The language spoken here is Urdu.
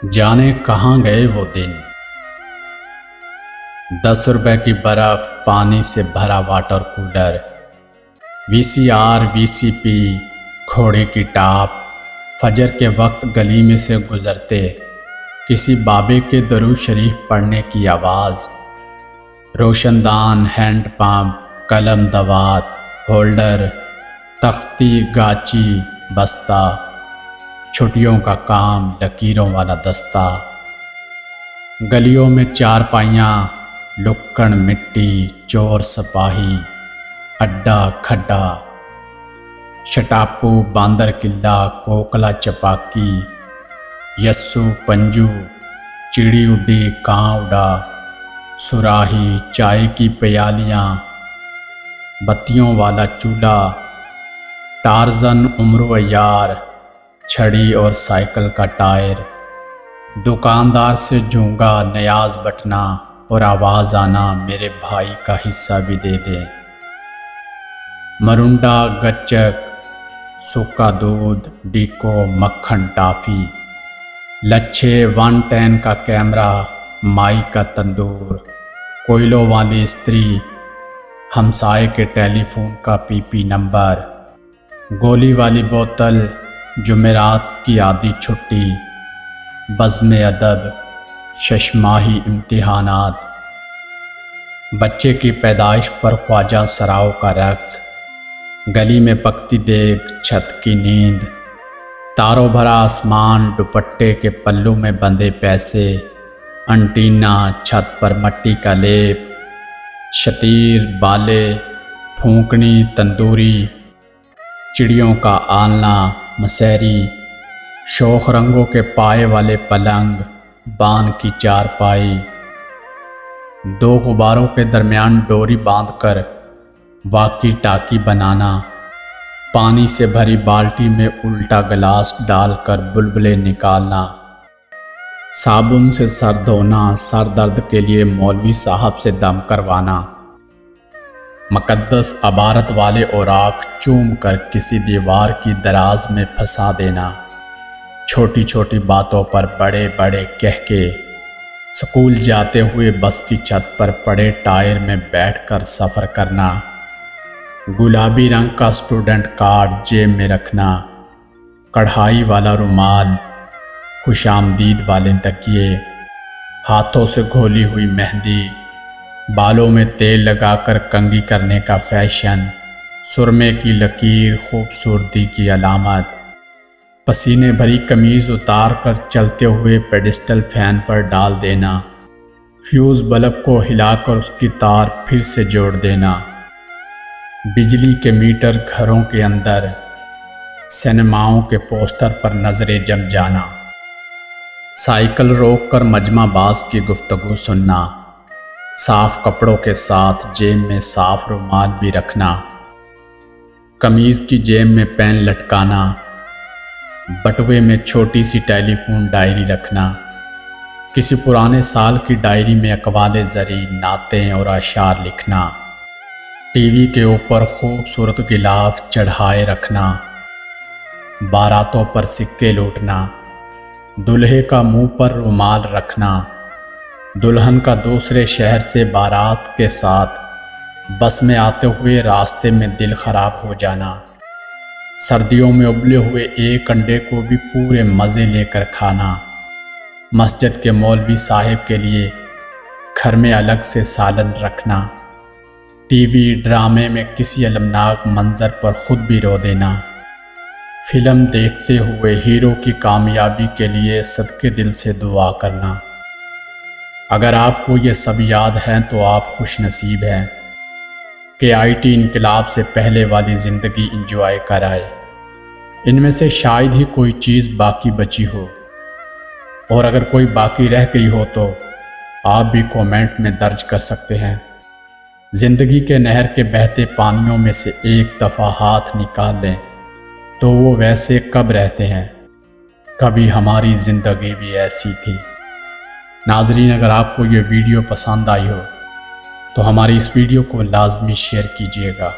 جانے کہاں گئے وہ دن۔ 10 روپے کی برف، پانی سے بھرا واٹر کولر، VCR VCP، گھوڑے کی ٹاپ، فجر کے وقت گلی میں سے گزرتے کسی بابے کے درود شریف پڑھنے کی آواز، روشن دان، ہینڈ پمپ، قلم دوات، ہولڈر، تختی، گاچی، بستہ، چھٹیوں کا کام، لکیروں والا دستہ، گلیوں میں چارپائیاں، لکڑ مٹی، چور سپاہی، اڈا کھڈا، شٹاپو، باندر قلعہ، کوکلا چپاکی، یسو پنجو، چڑی اڈی، کاں اڈا، سراہی، چائے کی پیالیاں، بتیوں والا چولہا، ٹارزن، عمرو عیار، چھڑی اور سائیکل کا ٹائر، دکاندار سے جونگا، نیاز بٹنا اور آواز آنا، میرے بھائی کا حصہ بھی دے دیں، مرونڈا، گچک، سوکھا دودھ، ڈیکو، مکھن، ٹافی، لچھے، 110 کا کیمرہ، مائی کا تندور، کوئلوں والی استری، ہمسائے کے ٹیلی فون کا PP نمبر، گولی والی بوتل، جمعرات کی آدھی چھٹی، بزم ادب، ششماہی امتحانات، بچے کی پیدائش پر خواجہ سراؤ کا رقص، گلی میں پکتی دیگ، چھت کی نیند، تاروں بھرا آسمان، دوپٹے کے پلو میں بندھے پیسے، انٹینا، چھت پر مٹی کا لیپ، شتیر، بالے، پھونکنی، تندوری، چڑیوں کا آلنا، مسیری، شوخ رنگوں کے پائے والے پلنگ، بان کی چارپائی، 2 غباروں کے درمیان ڈوری باندھ کر واکی ٹاکی بنانا، پانی سے بھری بالٹی میں الٹا گلاس ڈال کر بلبلے نکالنا، صابن سے سر دھونا، سر درد کے لیے مولوی صاحب سے دم کروانا، مقدس عبارت والے اوراق چوم کر کسی دیوار کی دراز میں پھنسا دینا، چھوٹی چھوٹی باتوں پر بڑے بڑے کہہ کے، سکول جاتے ہوئے بس کی چھت پر پڑے ٹائر میں بیٹھ کر سفر کرنا، گلابی رنگ کا اسٹوڈنٹ کارڈ جیب میں رکھنا، کڑھائی والا رومال، خوش آمدید والے تکیے، ہاتھوں سے گھولی ہوئی مہندی، بالوں میں تیل لگا کر کنگھی کرنے کا فیشن، سرمے کی لکیر خوبصورتی کی علامت، پسینے بھری قمیض اتار کر چلتے ہوئے پیڈسٹل فین پر ڈال دینا، فیوز بلب کو ہلا کر اس کی تار پھر سے جوڑ دینا، بجلی کے میٹر گھروں کے اندر، سینماؤں کے پوسٹر پر نظریں جم جانا، سائیکل روک کر مجمع باز کی گفتگو سننا، صاف کپڑوں کے ساتھ جیب میں صاف رومال بھی رکھنا، قمیض کی جیب میں پین لٹکانا، بٹوے میں چھوٹی سی ٹیلی فون ڈائری رکھنا، کسی پرانے سال کی ڈائری میں اقوال زری، نعتیں اور اشعار لکھنا، ٹی وی کے اوپر خوبصورت غلاف چڑھائے رکھنا، باراتوں پر سکے لوٹنا، دولہے کا منہ پر رومال رکھنا، دلہن کا دوسرے شہر سے بارات کے ساتھ بس میں آتے ہوئے راستے میں دل خراب ہو جانا، سردیوں میں ابلے ہوئے ایک انڈے کو بھی پورے مزے لے کر کھانا، مسجد کے مولوی صاحب کے لیے گھر میں الگ سے سالن رکھنا، ٹی وی ڈرامے میں کسی المناک منظر پر خود بھی رو دینا، فلم دیکھتے ہوئے ہیرو کی کامیابی کے لیے صدقے دل سے دعا کرنا۔ اگر آپ کو یہ سب یاد ہیں تو آپ خوش نصیب ہیں کہ IT انقلاب سے پہلے والی زندگی انجوائے کر آئے۔ ان میں سے شاید ہی کوئی چیز باقی بچی ہو، اور اگر کوئی باقی رہ گئی ہو تو آپ بھی کومنٹ میں درج کر سکتے ہیں۔ زندگی کے نہر کے بہتے پانیوں میں سے ایک دفعہ ہاتھ نکال لیں تو وہ ویسے کب رہتے ہیں، کبھی ہماری زندگی بھی ایسی تھی۔ ناظرین، اگر آپ کو یہ ویڈیو پسند آئی ہو تو ہماری اس ویڈیو کو لازمی شیئر کیجیے گا۔